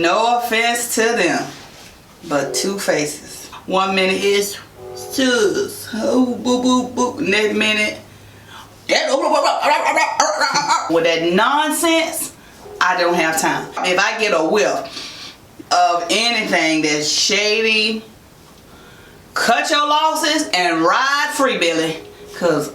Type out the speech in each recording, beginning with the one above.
No offense to them, but two faces. 1 minute is sus. Oh, boo, boo, boo. Next minute, with that nonsense, I don't have time. If I get a whiff of anything that's shady, cut your losses and ride free, Billy. Cause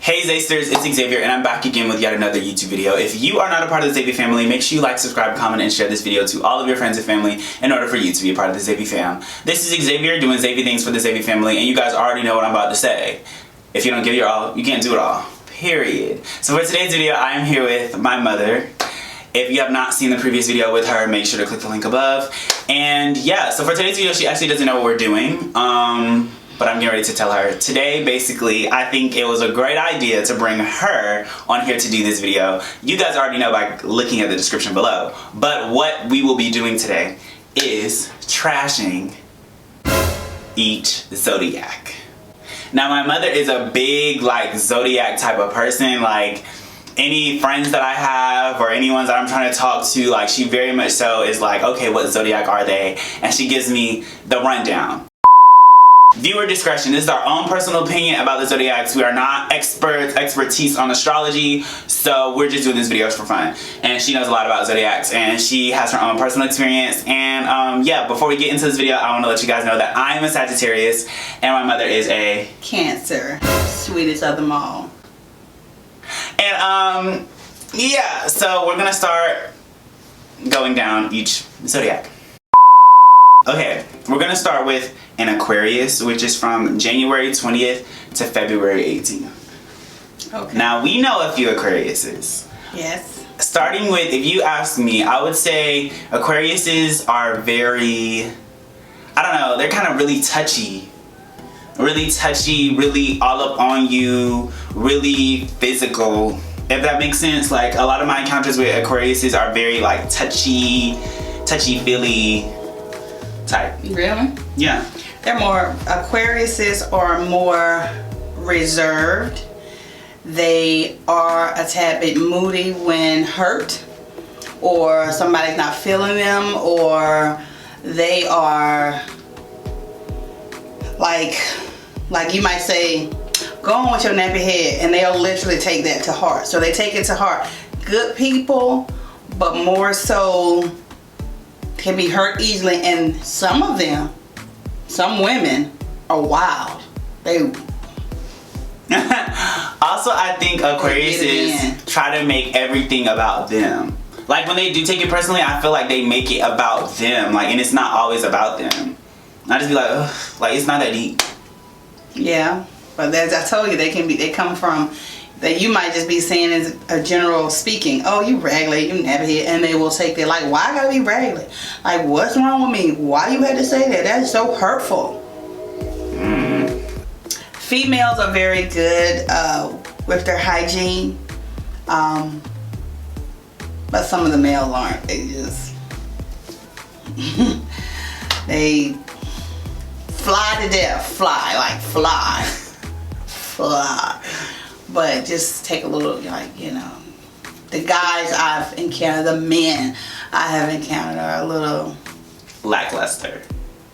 Hey Zaysters, it's Xavier and I'm back again with yet another YouTube video. If you are not a part of the Xavier family, make sure you like, subscribe, comment, and share this video to all of your friends and family in order for you to be a part of the Xavier fam. This is Xavier doing Xavier things for the Xavier family, and you guys already know what I'm about to say. If you don't give your all, you can't do it all. Period. So for today's video, I am here with my mother. If you have not seen the previous video with her, make sure to click the link above. And yeah, so for today's video, she actually doesn't know what we're doing. But I'm getting ready to tell her. Today, basically, I think it was a great idea to bring her on here to do this video. You guys already know by looking at the description below. But what we will be doing today is trashing each zodiac. Now, my mother is a big, like, zodiac type of person. Like, any friends that I have or anyone that I'm trying to talk to, like, she very much so is like, okay, what zodiac are they? And she gives me the rundown. Viewer discretion. This is our own personal opinion about the zodiacs. We are not expertise on astrology, so we're just doing this video for fun. And she knows a lot about zodiacs, and she has her own personal experience. And yeah, before we get into this video, I want to let you guys know that I am a Sagittarius, and my mother is a Cancer, sweetest of them all. And yeah, so we're gonna start going down each zodiac. Okay, we're gonna start with an Aquarius, which is from January 20th to February 18th. Okay. Now, we know a few Aquariuses. Yes. Starting with, if you ask me, I would say Aquariuses are very, I don't know, they're kind of really touchy. Really all up on you, really physical, if that makes sense. Like, a lot of my encounters with Aquariuses are very, like, touchy-feely type. Really? Yeah. They're more, Aquariuses are more reserved. They are a tad bit moody when hurt, or somebody's not feeling them, or they are like you might say, go on with your nappy head, and they'll literally take that to heart. So they take it to heart. Good people, but more so can be hurt easily, and some of them, some women are wild. They also, I think Aquariuses try to make everything about them. Like, when they do take it personally, I feel like they make it about them, like, and it's not always about them. I just be like, ugh, like, it's not that deep. Yeah, but as I told you, they come from that you might just be saying as a general speaking, oh, you regular, you nappy head, and they will take that like, why I gotta be regular? Like, what's wrong with me? Why you had to say that? That is so hurtful. Females are very good with their hygiene, but some of the males aren't. They just they fly to death, fly. But just take a little, like, you know, the guys I've encountered, the men I have encountered are a little lackluster.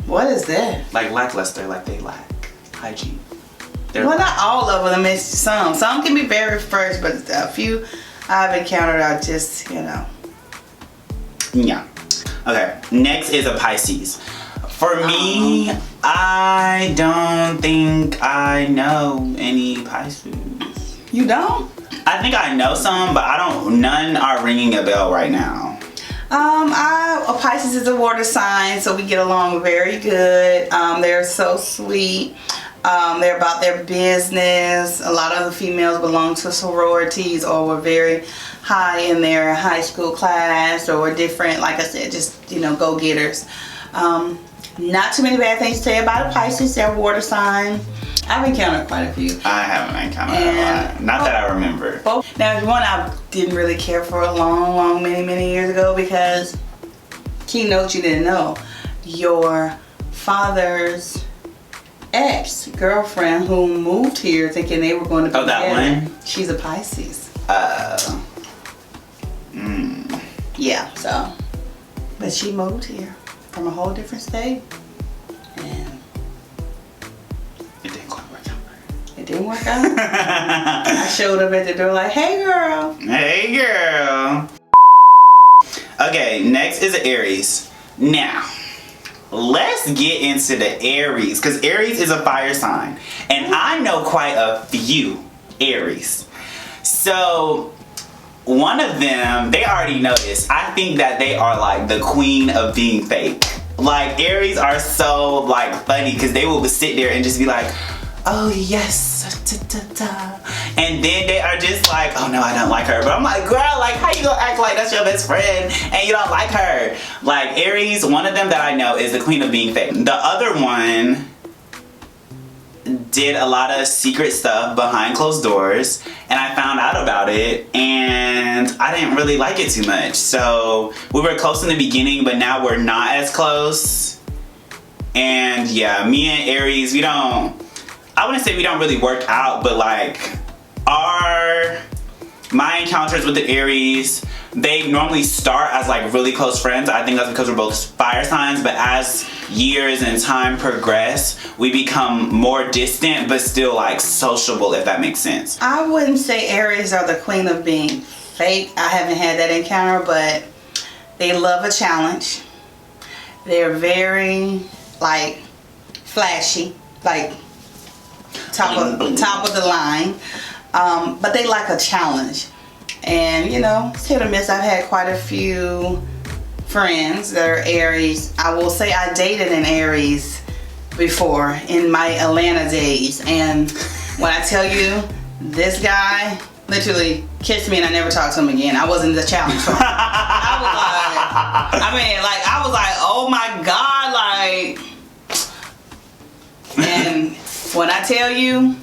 What is that? Like lackluster, like they lack hygiene. Well, not all of them. It's some. Some can be very fresh, but a few I've encountered are just, you know. Yeah. Okay. Next is a Pisces. For me, I don't think I know any Pisces. You don't? I think I know some, but none are ringing a bell right now. A Pisces is a water sign, so we get along very good. They're so sweet. They're about their business. A lot of the females belong to sororities or were very high in their high school class, or were different, like I said, just, you know, go-getters. Not too many bad things to say about a Pisces. They're a water sign. I've encountered quite a few. I haven't encountered a lot. Not that I remember. Now, there's one I didn't really care for a long, many years ago because, keynote you didn't know, your father's ex-girlfriend who moved here thinking they were going to be that together. one? She's a Pisces. Yeah, so. But she moved here from a whole different state. And it didn't quite work out. It didn't work out. I showed up at the door like, hey girl. Hey girl. Okay, next is Aries. Now, let's get into the Aries, because Aries is a fire sign. And I know quite a few Aries. So, one of them, they already know this. I think that they are like the queen of being fake. Like, Aries are so like funny because they will sit there and just be like, oh yes, da, da, da. And then they are just like, oh no, I don't like her. But I'm like, girl, like how you gonna act like that's your best friend and you don't like her? Like, Aries, one of them that I know is the queen of being fake. The other one did a lot of secret stuff behind closed doors, and I found out about it and I didn't really like it too much. So we were close in the beginning, but now we're not as close. And yeah, me and Aries, I wouldn't say we don't really work out, but like my encounters with the Aries, they normally start as like really close friends. I think that's because we're both fire signs, but as years and time progress, we become more distant but still like sociable, if that makes sense. I wouldn't say Aries are the queen of being fake. I haven't had that encounter, but they love a challenge. They're very like flashy, like top of the line, but they like a challenge. And you know, it's hit or miss. I've had quite a few friends that are Aries. I will say I dated an Aries before in my Atlanta days, and when I tell you, this guy literally kissed me and I never talked to him again. I wasn't the challenge for him. I was like, oh my God, like, and when I tell you,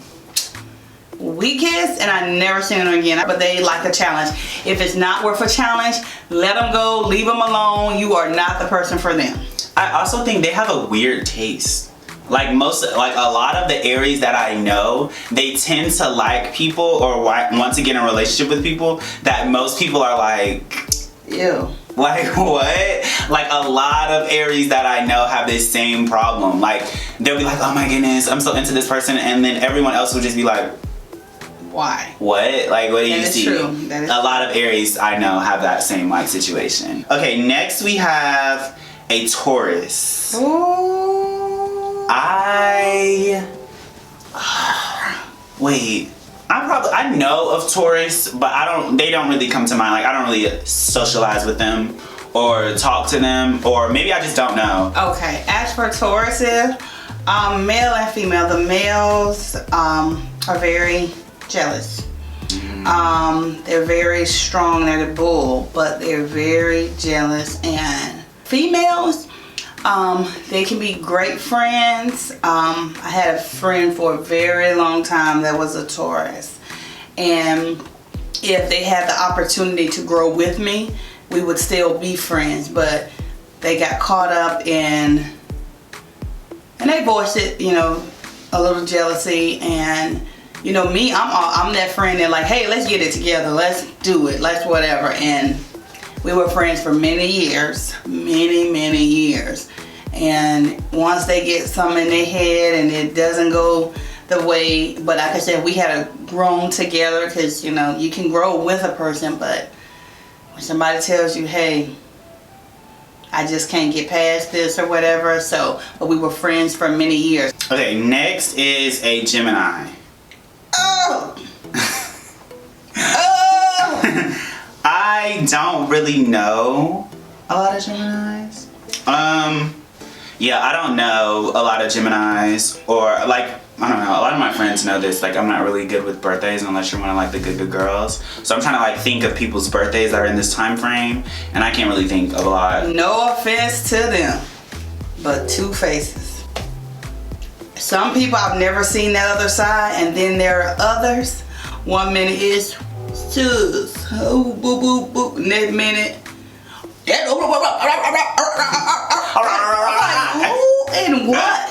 we kissed and I never seen them again. But they like a challenge. If it's not worth a challenge, let them go, leave them alone. You are not the person for them. I also think they have a weird taste. Like a lot of the Aries that I know, they tend to like people or want to get in a relationship with people that most people are like, ew. Like what? Like a lot of Aries that I know have this same problem. Like they'll be like, oh my goodness, I'm so into this person, and then everyone else will just be like, why? What? Like what do you see? True. That is a lot of Aries I know have that same like situation. Okay, next we have a Taurus. Ooh. I know of Taurus, but they don't really come to mind. Like I don't really socialize with them or talk to them, or maybe I just don't know. Okay, as for Tauruses, male and female, the males are very jealous. They're very strong, they're the bull, but they're very jealous. And females, they can be great friends. I had a friend for a very long time that was a Taurus, and if they had the opportunity to grow with me, we would still be friends, but they got caught up in, and they voiced it, you know, a little jealousy. And you know me, I'm that friend that like, hey, let's get it together, let's do it, let's whatever. And we were friends for many years, many years. And once they get something in their head and it doesn't go the way, but like I said, we had grown together, because you know, you can grow with a person, but when somebody tells you, hey, I just can't get past this or whatever. So, but we were friends for many years. Okay, next is a Gemini. Oh! I don't really know a lot of Geminis. Yeah, I don't know a lot of Geminis, or like, I don't know, a lot of my friends know this, like I'm not really good with birthdays unless you're one of like the good girls. So I'm trying to like think of people's birthdays that are in this time frame, and I can't really think of a lot. No offense to them, but two faces. some people I've never seen that other side, and then there are others. 1 minute is sus, oh boo boo boo. Next minute, who and what?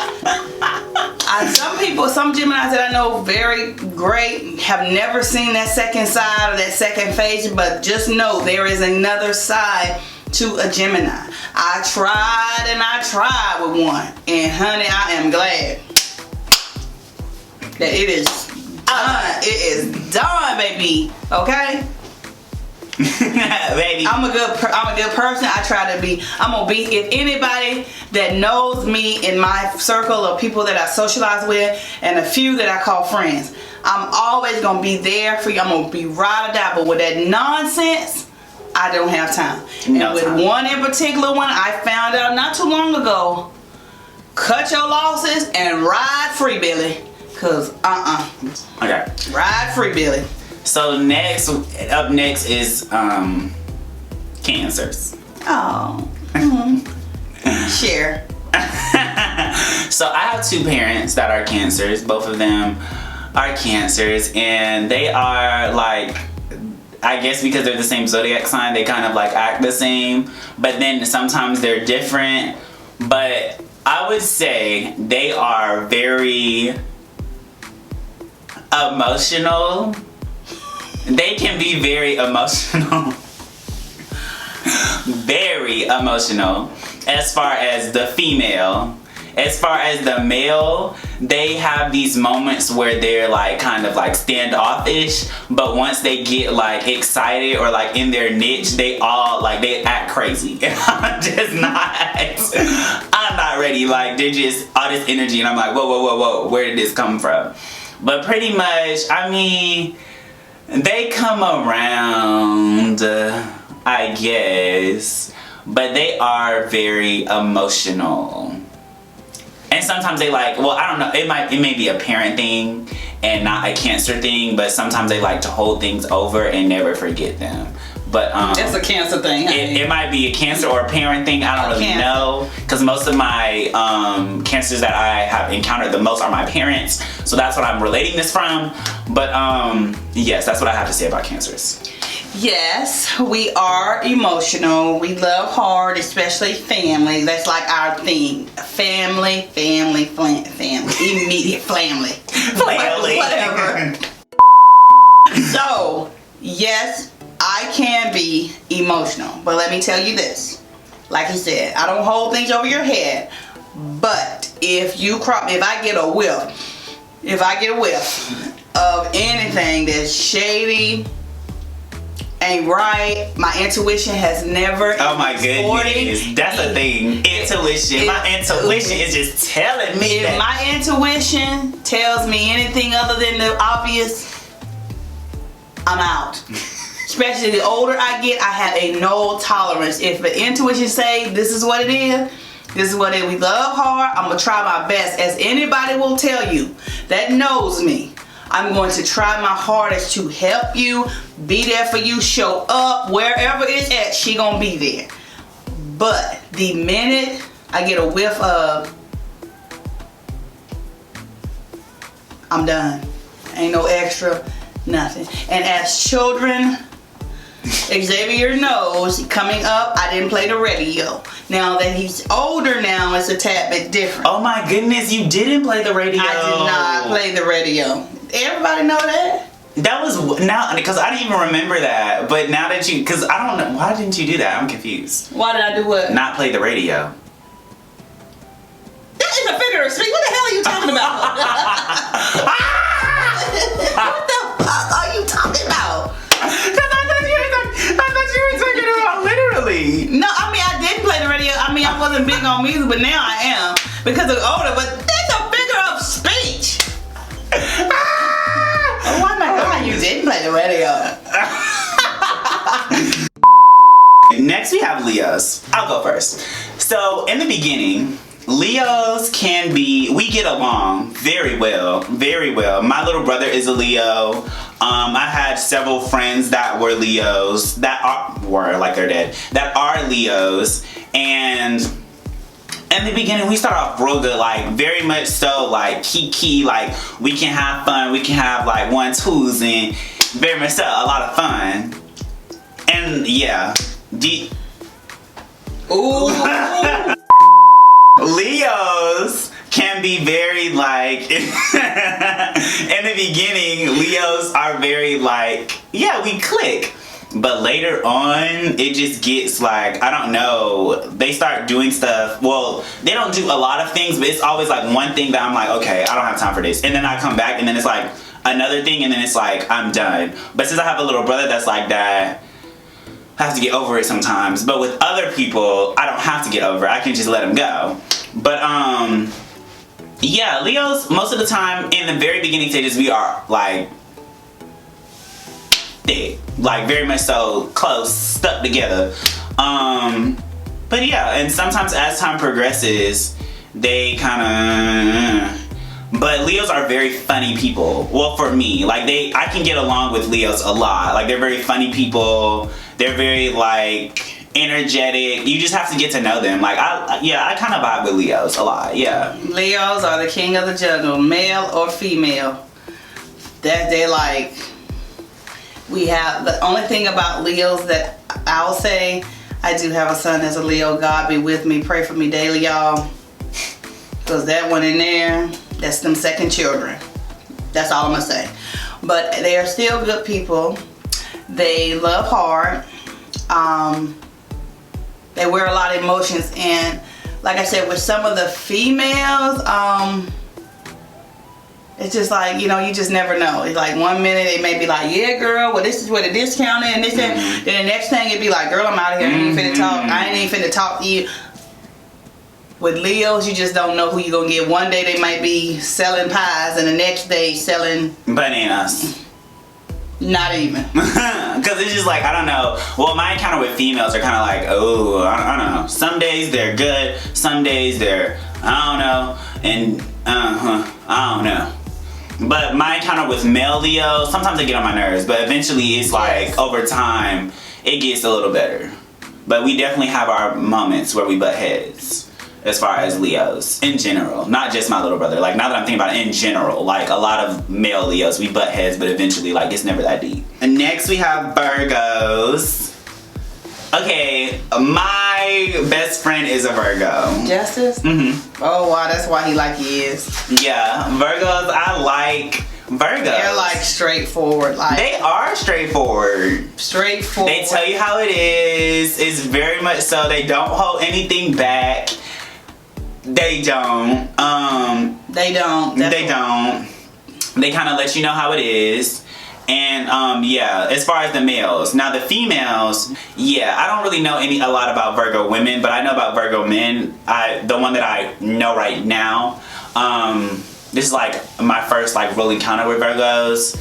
Some people, some Geminis that I know very great, have never seen that second side or that second face, but just know there is another side to a Gemini. I tried and I tried with one, and honey, I am glad that it is done. It is done, baby. Okay. Baby, I'm a good person. I try to be. I'm gonna be. If anybody that knows me in my circle of people that I socialize with, and a few that I call friends, I'm always gonna be there for you. I'm gonna be ride or die. But with that nonsense, I don't have time. No and with time. one in particular, one I found out not too long ago. Cut your losses and ride free, Billy. Cause Okay. ride free, Billy. So up next is Cancers. Oh. Share. So I have two parents that are Cancers. Both of them are Cancers, and they are like, I guess because they're the same zodiac sign, they kind of like act the same, but then sometimes they're different. But I would say they are very emotional. They can be very emotional. Very emotional. As far as the female. As far as the male, they have these moments where they're like kind of like standoffish, but once they get like excited or like in their niche, they act crazy. And I'm just not, I'm not ready. Like they're just all this energy, and I'm like, whoa, whoa, whoa, whoa, where did this come from? But pretty much, I mean, they come around, I guess, but they are very emotional. And sometimes they like, well, I don't know, it may be a parent thing and not a Cancer thing, but sometimes they like to hold things over and never forget them. But that's a Cancer thing. It might be a Cancer or a parent thing. I don't really know, because most of my Cancers that I have encountered the most are my parents. So that's what I'm relating this from. But yes, that's what I have to say about Cancers. Yes, we are emotional. We love hard, especially family. That's like our thing. Family, immediate family. Whatever. So, yes, I can be emotional. But let me tell you this. Like he said, I don't hold things over your head. But if I get a whiff of anything that's shady, ain't right, my intuition has never. Oh my goodness, that's a thing. Intuition. My intuition is just telling me if that. my intuition tells me anything other than the obvious, I'm out. Especially the older I get, I have a no tolerance. If the intuition say this is what it is, this is what it is. We love hard. I'm gonna try my best. As anybody will tell you that knows me, I'm going to try my hardest to help you, be there for you, show up wherever it's at. She gonna be there. But the minute I get a whiff of, I'm done. Ain't no extra, nothing. And as children, Xavier knows, coming up, I didn't play the radio. Now that he's older now, it's a tad bit different. Oh my goodness, you didn't play the radio. I did not play the radio. Everybody know that? That was, now, because I didn't even remember that. But now that you, because I don't know, why didn't you do that? I'm confused. Why did I do what? Not play the radio. That is a figure of speech. What the hell are you talking about? What the fuck are you talking about? Because I thought you were talking about literally. No, I mean, I did play the radio. I mean, I wasn't big on music, but now I am. Because I'm older, but that's a figure of speech. Oh my God, you did play the radio. Next we have Leos. I'll go first. So in the beginning, Leos we get along very well, very well. My little brother is a Leo. I had several friends that were Leos, that are Leos, and in the beginning, we start off real good, like very much so, like kiki, like we can have fun, we can have like 1-2s, and very much so, a lot of fun. And yeah, Ooh. Leos can be very like, in the beginning, Leos are very like, yeah, we click. But later on, it just gets like, I don't know, they start doing stuff. Well, they don't do a lot of things, but it's always like one thing that I'm like, okay, I don't have time for this. And then I come back and then it's like another thing and then it's like, I'm done. But since I have a little brother that's like that, I have to get over it sometimes. But with other people, I don't have to get over it. I can just let them go. But yeah, Leos, most of the time in the very beginning stages, we are like thick, like very much so close, stuck together. But yeah, and sometimes as time progresses, they kind of. But Leos are very funny people. Well, for me, like I can get along with Leos a lot. Like they're very funny people. They're very like energetic. You just have to get to know them. Like I kind of vibe with Leos a lot. Yeah. Leos are the king of the jungle, male or female. That they like. We have the only thing about Leos that I'll say, I do have a son as a Leo. God be with me. Pray for me daily, y'all. Because that one in there, that's them second children. That's all I'm gonna say. But they are still good people. They love hard. They wear a lot of emotions, and like I said, with some of the females, it's just like, you know, you just never know. It's like 1 minute they may be like, yeah girl, well this is where the discount is and this and then the next thing it'd be like, girl, I'm out of here. I ain't even finna talk. I ain't even finna talk to you. With Leos, you just don't know who you're gonna get. One day they might be selling pies and the next day selling bananas. Not even. Because it's just like, I don't know. Well, my encounter with females are kind of like, oh, I don't know. Some days they're good. Some days they're, I don't know. And, I don't know. But my encounter with male Leos, sometimes they get on my nerves. But eventually it's like, over time, it gets a little better. But we definitely have our moments where we butt heads. As far as Leos, in general. Not just my little brother. Like, now that I'm thinking about it, in general. Like, a lot of male Leos, we butt heads, but eventually, like, it's never that deep. And next we have Virgos. Okay, my best friend is a Virgo. Justice? Mm-hmm. Oh, wow, that's why he like he is. Yeah, Virgos, I like Virgos. They're, like, straightforward. Like, they are straightforward. Straightforward. They tell you how it is. It's very much so. They don't hold anything back. They don't. They don't. They don't. They kind of let you know how it is. And yeah, as far as the males. Now the females, yeah, I don't really know a lot about Virgo women, but I know about Virgo men. The one that I know right now, this is like my first like real encounter with Virgos.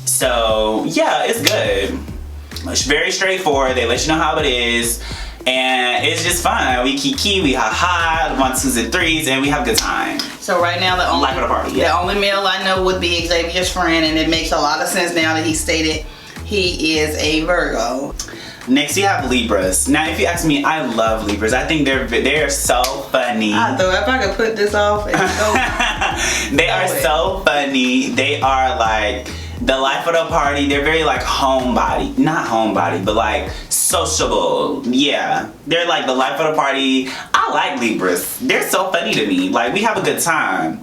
So yeah, it's good. It's very straightforward. They let you know how it is. And it's just fun. We kiki, we ha-ha, 1, 2s, and 3s, and we have a good time. So right now the only life of the party, yeah. The only male I know would be Xavier's friend, and it makes a lot of sense now that he stated he is a Virgo. Next you have Libras. Now if you ask me, I love Libras. I think they're so funny. I thought if I could put this off and go. They are so funny. They are like the life of the party. They're very like homebody. Not homebody, but like sociable. Yeah. They're like the life of the party. I like Libras. They're so funny to me. Like we have a good time.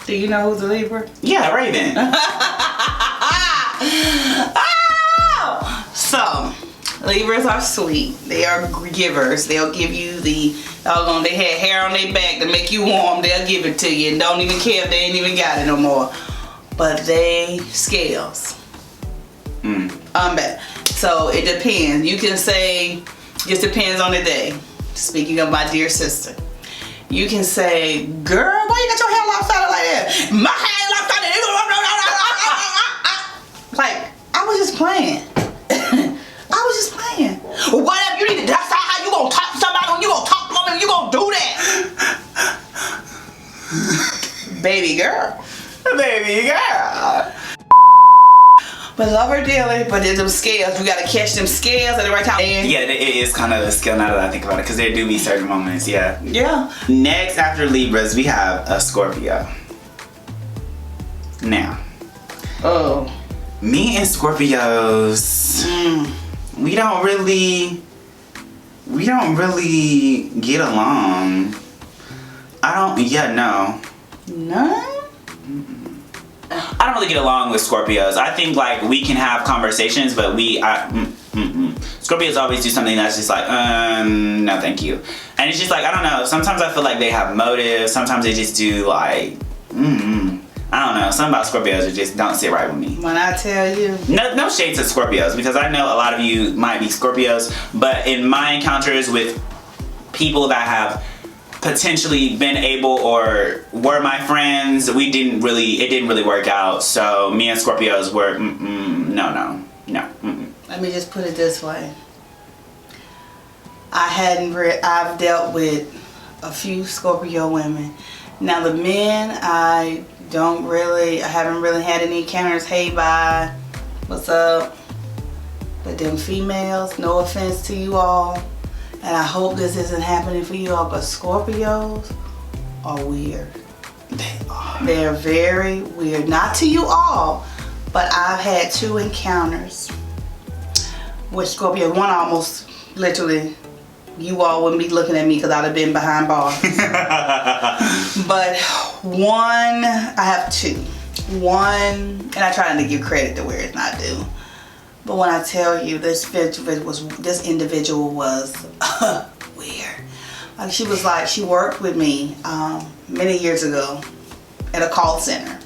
Do you know who's a Libra? Yeah, Raven. Oh! So, Libras are sweet. They are givers. They'll give you the doggone, they had hair on their back to make you warm. They'll give it to you and don't even care if they ain't even got it no more. But they scales. So it depends. You can say, just depends on the day. Speaking of my dear sister, you can say, girl, why you got your hair lopsided like that? My hair lopsided. Like, I was just playing. I was just playing. Well, whatever, you need to decide how you gonna talk to somebody when you gonna talk to them and you gonna do that. Baby girl. Baby girl. But love her dearly, but there's them scales. You gotta catch them scales at the right time. Yeah, it is kind of a skill now that I think about it, because there do be certain moments, yeah. Yeah. Next, after Libras, we have a Scorpio. Now, me and Scorpios, we don't really get along. No. I don't really get along with Scorpios. I think like we can have conversations, but Scorpios always do something that's just like, no thank you. And it's just like, I don't know, sometimes I feel like they have motives, sometimes they just do like, I don't know, something about Scorpios that just don't sit right with me. When I tell you. No shade to Scorpios, because I know a lot of you might be Scorpios, but in my encounters with people that have potentially been able or were my friends, it didn't really work out. So me and Scorpios were no. Let me just put it this way. I've dealt with a few Scorpio women. Now the men, I haven't really had any encounters. Hey, bye, what's up? But them females, no offense to you all, and I hope this isn't happening for you all, but Scorpios are weird. They are. They're very weird. Not to you all, but I've had 2 encounters with Scorpio. One almost, literally, you all wouldn't be looking at me because I'd have been behind bars. But one, I have 2. One, and I try not to give credit to where it's not due. But when I tell you, this individual was weird. Like she worked with me many years ago at a call center.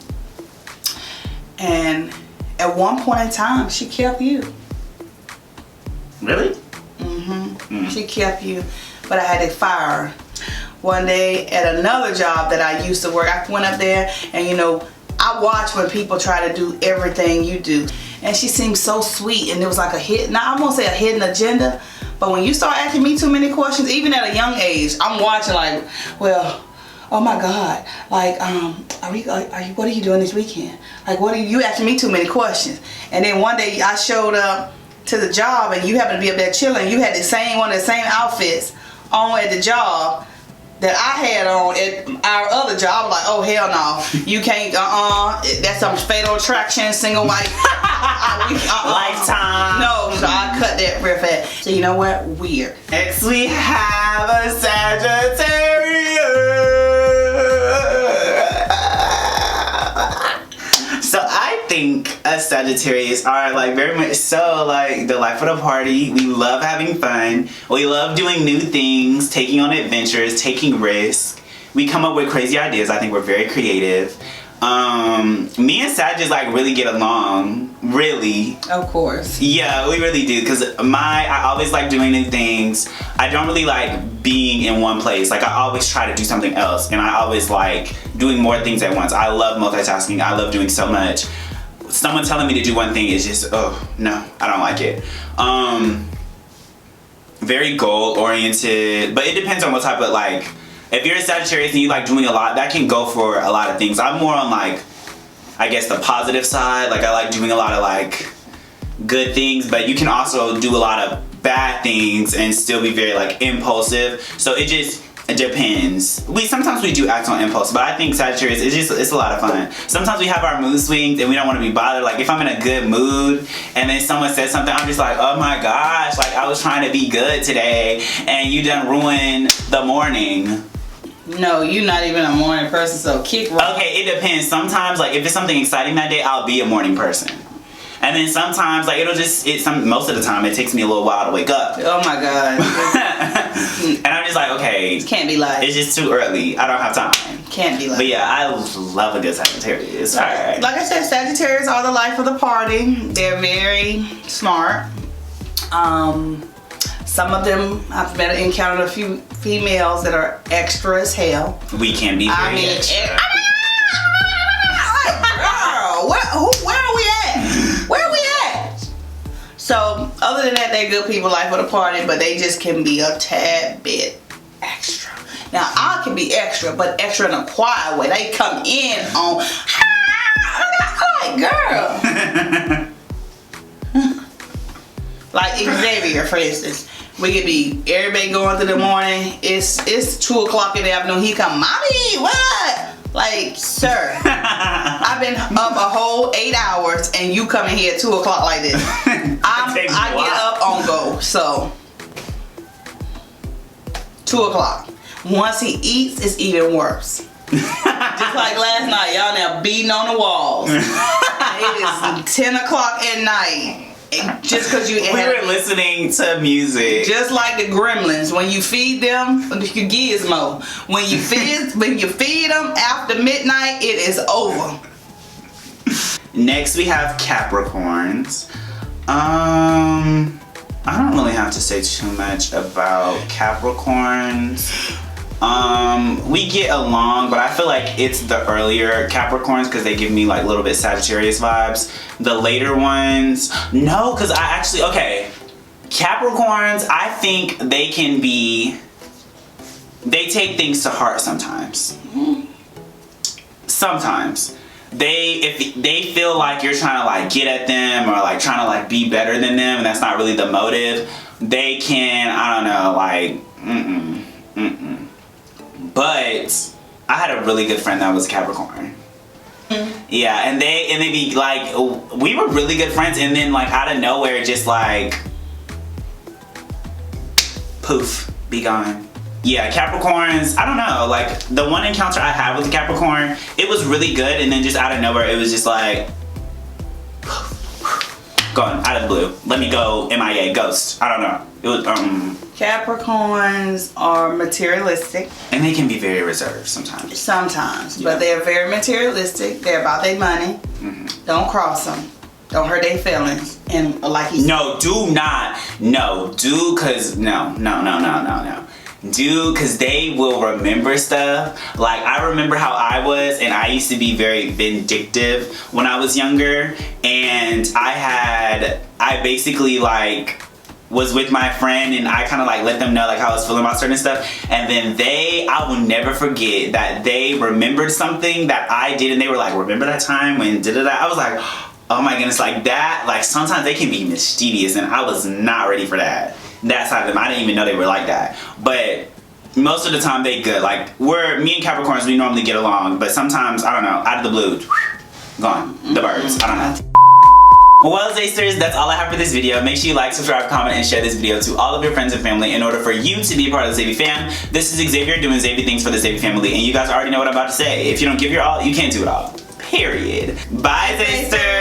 And at one point in time, she kept you. Really? She kept you, but I had to fire her. One day at another job that I used to work, I went up there and I watch when people try to do everything you do. And she seemed so sweet, and it was like I won't say a hidden agenda, but when you start asking me too many questions, even at a young age, I'm watching like, well, oh my God, like, what are you doing this weekend? Like, you asking me too many questions. And then one day I showed up to the job and you happened to be up there chilling. You had one of the same outfits on at the job that I had on at our other job. I was like, oh hell no, you can't, that's some fatal attraction, single white, lifetime. No, so I cut that real fast. So you know what? Weird. Next we have a Sagittarius. So I think us Sagittarius are like very much so like the life of the party. We love having fun. We love doing new things, taking on adventures, taking risks. We come up with crazy ideas. I think we're very creative. Me and Sag just like really get along, really. Of course. Yeah, we really do, because I always like doing new things. I don't really like being in one place. Like I always try to do something else, and I always like doing more things at once. I love multitasking. I love doing so much. Someone telling me to do one thing is just, oh no, I don't like it. Very goal oriented, but it depends on what type of like. If you're a Sagittarius and you like doing a lot, that can go for a lot of things. I'm more on like, I guess the positive side. Like I like doing a lot of like good things, but you can also do a lot of bad things and still be very like impulsive. So it depends. Sometimes we do act on impulse, but I think Sagittarius, it's a lot of fun. Sometimes we have our mood swings and we don't want to be bothered. Like if I'm in a good mood and then someone says something, I'm just like, oh my gosh, like I was trying to be good today and you done ruined the morning. No, you're not even a morning person, so kick rock. Okay, it depends. Sometimes, like, if it's something exciting that day, I'll be a morning person. And then sometimes, like, most of the time, it takes me a little while to wake up. Oh my God. And I'm just like, okay. Can't be like. It's just too early. I don't have time. Can't be like. But yeah, I love a good Sagittarius. All right. Like I said, Sagittarius are the life of the party. They're very smart. Some of them, I've encountered a few females that are extra as hell. We can be very extra. Girl, where are we at? Where are we at? So, other than that, they're good people, life of the party, but they just can be a tad bit extra. Now, I can be extra, but extra in a quiet way. They come in on, like, girl. Like Xavier, for instance. We could be everybody going through the morning. It's 2 o'clock in the afternoon. He come, mommy, what? Like, sir, I've been up a whole 8 hours and you coming here at 2 o'clock like this. I get up on go. So 2 o'clock. Once he eats, it's even worse. Just like last night, y'all now beating on the walls. It is 10 o'clock at night. Just because you were listening to music. Just like the gremlins, when you feed them, you gizmo. When you feed them after midnight, it is over. Next we have Capricorns. I don't really have to say too much about Capricorns. We get along, but I feel like it's the earlier Capricorns because they give me like a little bit Sagittarius vibes. The later ones, no, because Capricorns, I think they take things to heart sometimes. Sometimes. If they feel like you're trying to like get at them or like trying to like be better than them and that's not really the motive, they can, I don't know, like, But I had a really good friend that was Capricorn. Yeah, and they be like, we were really good friends, and then like out of nowhere, just like poof, be gone. Yeah, Capricorns, I don't know, like the one encounter I had with the Capricorn, it was really good, and then just out of nowhere, it was just like gone out of the blue. Let me go MIA, ghost. I don't know. It was Capricorns are materialistic. And they can be very reserved sometimes. Sometimes, but they're very materialistic. They're about their money. Don't cross them. Don't hurt their feelings. And like he No, do not. No, do, cause no. Do, cause they will remember stuff. Like I remember how I was, and I used to be very vindictive when I was younger, and I basically like was with my friend and I kind of like let them know like how I was feeling about certain stuff, and then I will never forget that they remembered something that I did, and they were like, remember that time when da-da-da? I was like, oh my goodness, like that, like sometimes they can be mischievous, and I was not ready for that side of them. I didn't even know they were like that, but most of the time they good. Like me and Capricorns, we normally get along, but sometimes, I don't know, out of the blue, gone, the birds, I don't know. Well, Zasters, that's all I have for this video. Make sure you like, subscribe, comment, and share this video to all of your friends and family in order for you to be a part of the Xavier fam. This is Xavier doing Xavier things for the Xavier family, and you guys already know what I'm about to say. If you don't give your all, you can't do it all. Period. Bye, Zasters!